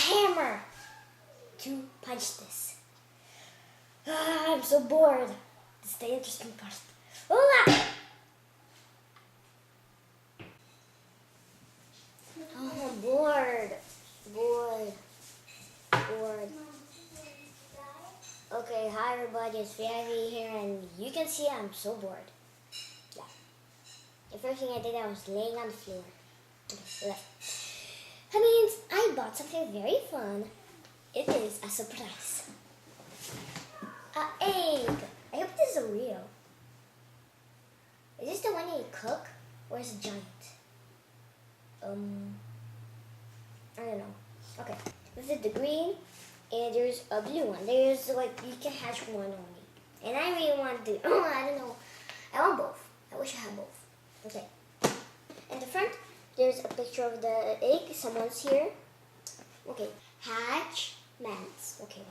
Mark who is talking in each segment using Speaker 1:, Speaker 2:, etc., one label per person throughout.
Speaker 1: hammer to punch this. I'm so bored. This is the interesting part. Oh, I'm bored. Bored. Okay, hi everybody, it's Furry here, and you can see I'm so bored. Yeah. The first thing I did, I was laying on the floor. Okay, left. That means I bought something very fun. It is a surprise. An egg. I hope this is real. Is this the one that you cook, or is it giant? I don't know. Okay, this is the green, and there's a blue one. There's like, you can hatch one only. And I really want to do, I don't know. I want both. I wish I had both. Okay. In the front, there's a picture of the egg. Someone's here. Okay. Hatchimals. Okay.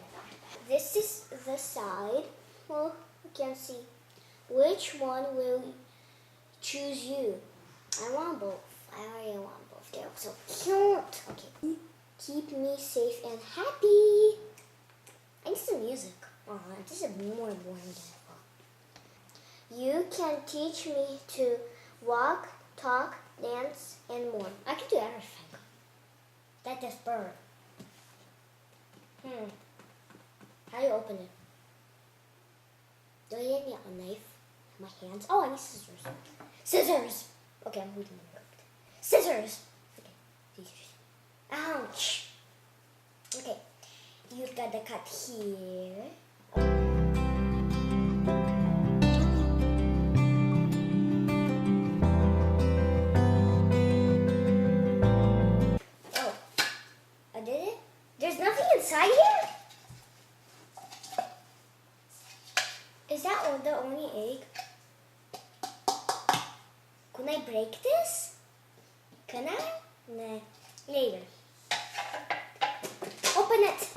Speaker 1: This is the side. Well, you can't see. Which one will choose you? I want both. I already want both. They're so cute. Okay. Keep me safe and happy. I need some music. Oh, this is more boring than I thought. You can teach me to walk, talk, dance, and more. I can do everything. Like this bird. How do you open it? Do I need a knife? My hands? Oh, I need scissors. Scissors! Okay, I'm reading the script. Scissors! Okay, scissors. Ouch! Okay, you gotta cut here. Oh, I did it? There's nothing inside here? Is that the only egg? Can I break this? Can I? Nah, later. Open it!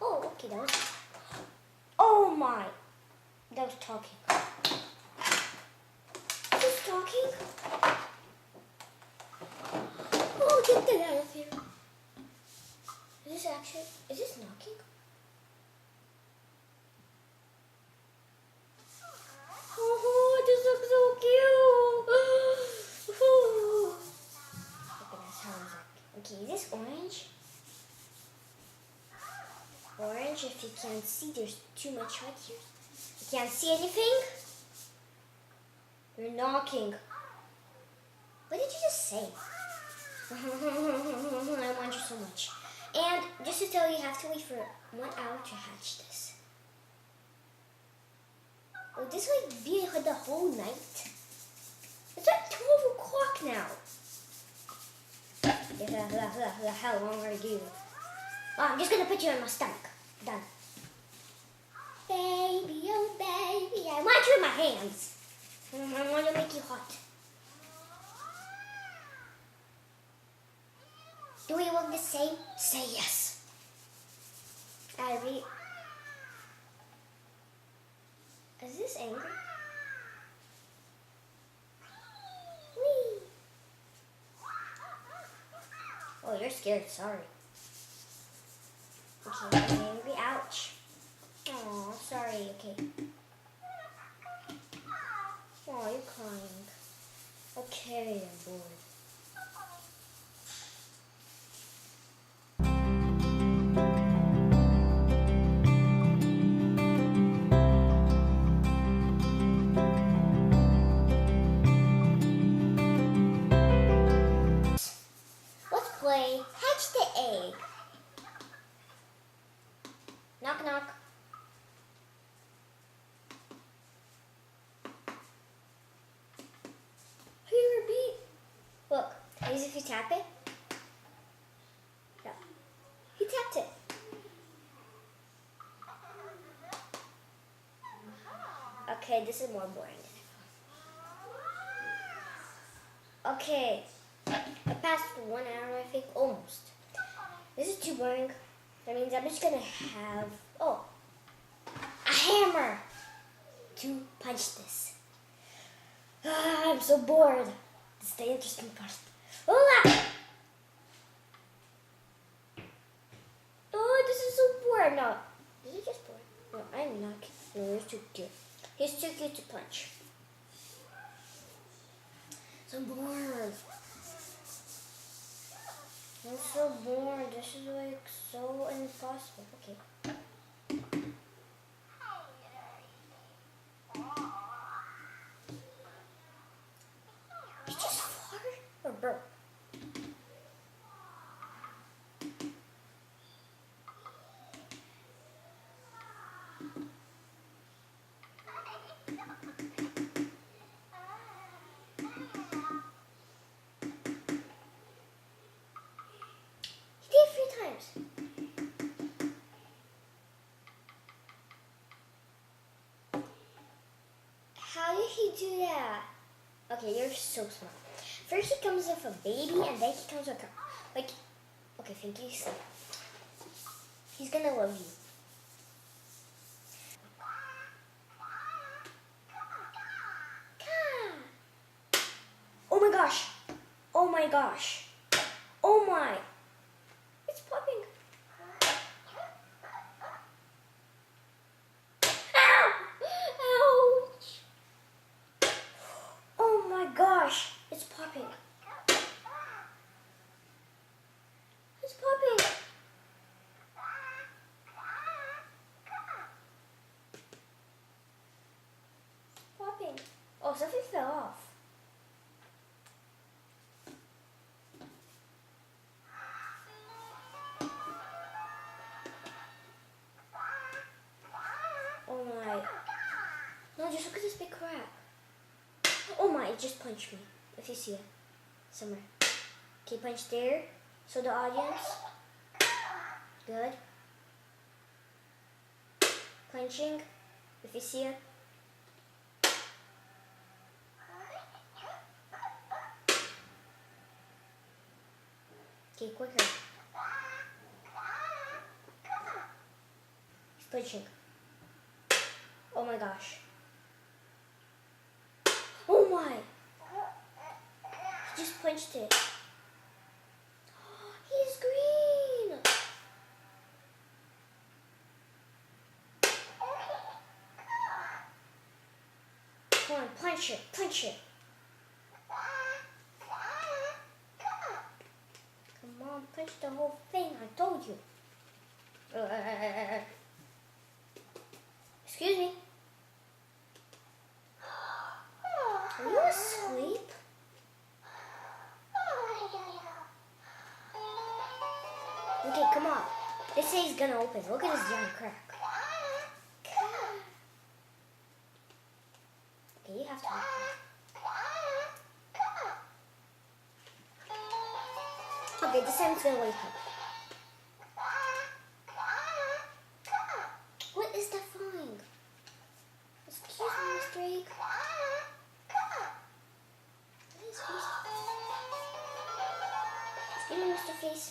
Speaker 1: Oh, okay, that was... Oh my! That was talking. Is this talking? Oh, get that out of here. Is this knocking? Oh, this looks so cute. Okay, that's how it's like. Okay, is this orange? Orange, if you can't see, there's too much right here. You can't see anything? You're knocking. What did you just say? I want you so much. And just to tell you, you have to wait for 1 hour to hatch this. Will this like be the whole night? It's like 12 o'clock now. How long are you? Oh, I'm just gonna put you in my stomach. Done. Baby, oh baby, I want you in my hands. I want to make you hot. Do we look the same? Say yes. Is this angry? Whee! Oh, you're scared. Sorry. Okay, I'm angry. Ouch. Oh, sorry. Okay. Oh, you're crying. Okay, I'm bored. Play hatch the egg. Knock knock. Here, repeat. Look, as if you tap it. No, he tapped it. Okay, this is more boring. Okay. I passed 1 hour, I think, almost. This is too boring. That means I'm just gonna have... Oh, Summer to punch this. I'm so bored. This is the interesting part. Oh, this is so bored. No, this is just bored. No, I'm not. No, he's too cute. He's too cute to punch. So bored. I'm so bored. This is like so impossible. Okay. It's just fart or burp. He did it 3 times. How did he do that? Okay, you're so smart. First he comes with a baby and then he comes with a, like, okay, thank you, sleep. He's gonna love you. Oh my gosh. Oh my gosh. Oh my. It's popping. Ow! Ouch. Oh my gosh. It's popping. It's popping. Popping. Oh, something fell off. Oh my. No, just look at this big crab. Oh my, it just punched me. If you see it. Somewhere. Okay, punch there. So the audience. Good. Punching. If you see it. Okay, quicker. He's punching. Oh my gosh. Oh my! He just punched it. He's green! Come on, punch it, punch it. Come on, punch the whole thing, I told you. Excuse me. Are you asleep? Okay, come on. This thing's gonna open. Look at this giant crack. Okay, you have to open it. Okay, this time it's gonna wake up. What is that falling? Excuse me, Mr. Egg. What is this? Excuse me, Mr. Face.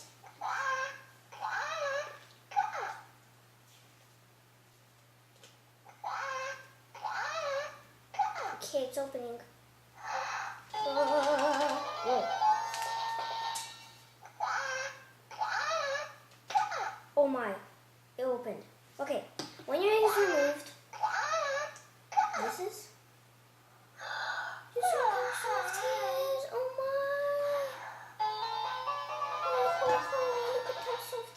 Speaker 1: Okay, it's opening. Whoa. Oh my, it opened. Okay, when your egg is removed, this is. You see how soft he is? Oh my. Oh, look at how soft.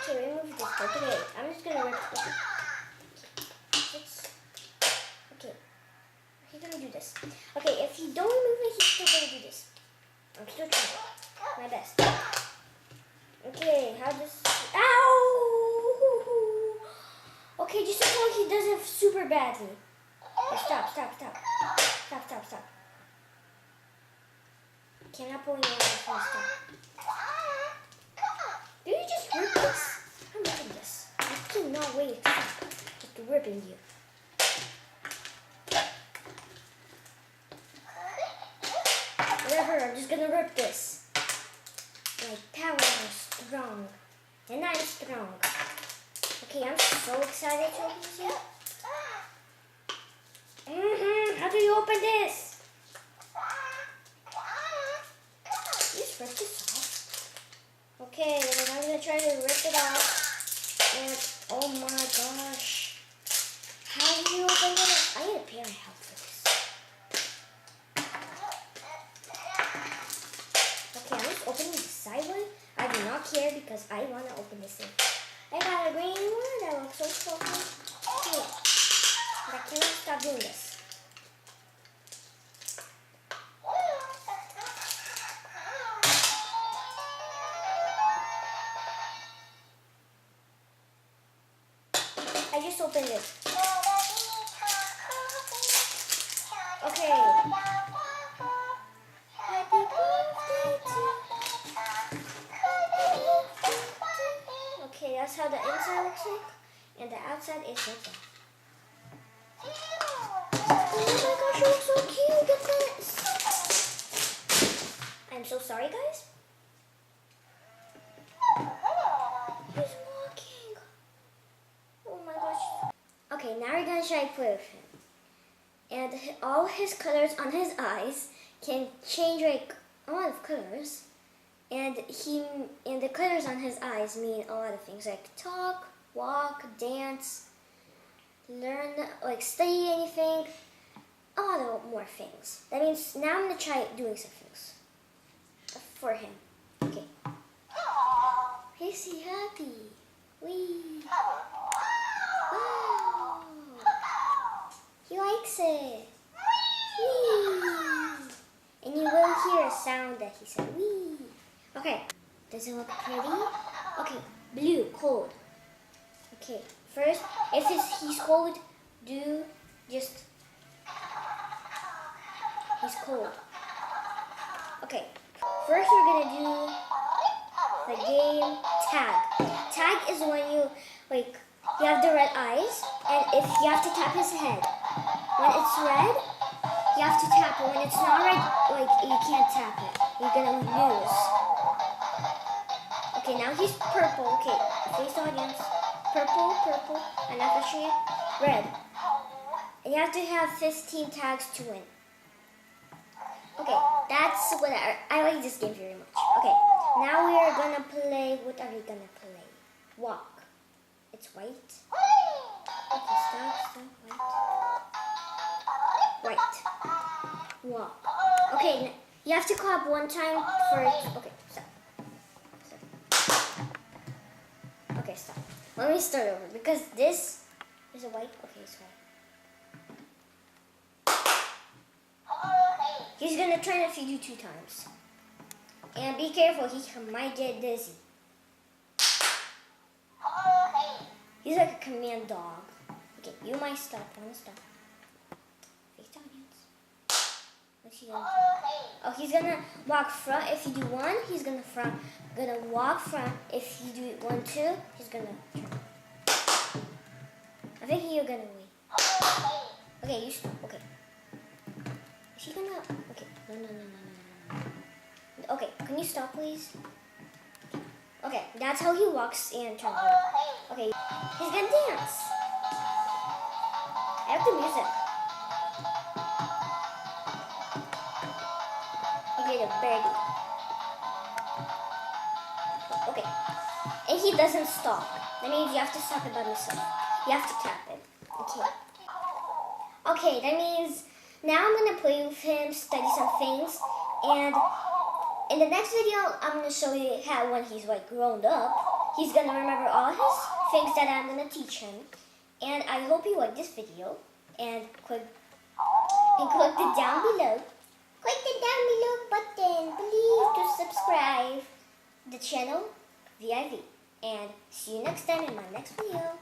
Speaker 1: Okay, remove this. Okay, I'm just gonna rip it. Okay. He's gonna do this. Okay, if you don't remove it, he's still gonna do this. I'm still trying my best. Okay, how does... Ow! Okay, just so he does it super badly. Okay, stop. Okay, I'm not pulling it out. Stop. Did you just rip this? I'm ripping this. I cannot wait. Just ripping you. Whatever, I'm just gonna rip this. My power is strong. And I'm strong. Okay, I'm so excited to open this yet. How do you open this? Just rip this off. Okay, then I'm gonna try to rip it off. And oh my gosh. How do you open it? I need a pair of help for this. Okay, I'm just opening the side one. I do not care because I want to open this thing. I got a green one that looks so fluffy. Yeah. But I cannot stop doing this. I just opened it. Okay. Happy birthday to you. Okay, that's how the inside looks like. And the outside is like that. Oh my gosh, you look so cute. Look at this. I'm so sorry, guys. He's walking. Oh my gosh. Okay, now we're gonna try to play with him. And all his colors on his eyes can change like a lot of colors. And the colors on his eyes mean a lot of things like talk, walk, dance, learn, like study anything, a lot of more things. That means now I'm gonna try doing some things for him. Okay. Is he happy? Wee. Wow. He likes it. Wee. And you will hear a sound that he said wee. Okay. Does it look pretty? Okay. Blue, cold. Okay. First, if he's cold, do just he's cold. Okay. First, we're gonna do the game tag. Tag is when you have the red eyes, and if you have to tap his head. When it's red, you have to tap it. When it's not red, you can't tap it. You're gonna lose. Okay, now he's purple. Okay, face the audience. Purple, purple, and after red. And you have to have 15 tags to win. Okay, that's what I like this game very much. Okay, now we are gonna play. What are we gonna play? Walk. It's white. Okay, stop, white. White. Walk. Okay, you have to clap one time for it. Okay, stop. Okay, stop. Let me start over because this is a white. Okay, it's white. He's gonna turn if you do 2 times. And be careful, he might get dizzy. He's like a command dog. Okay, you might stop. Wanna stop? Face the audience. What's he gonna do? Oh, he's gonna walk front if you do 1. He's gonna walk front if you do 1, 2. He's gonna turn. I think you're gonna win. Okay, you stop. Okay. Is he gonna? Okay. No. Okay, can you stop, please? Okay, that's how he walks and turns. Okay, he's gonna dance. I have the music. Okay, the birdie. Okay, and he doesn't stop. That means you have to stop it by yourself. You have to tap it. Okay. Okay, that means now I'm gonna play with him, study some things, and in the next video, I'm gonna show you how when he's grown up, he's gonna remember all his things that I'm gonna teach him. And I hope you like this video, and click the down below. Click the down below button, please, to subscribe the channel VIV. And see you next time in my next video.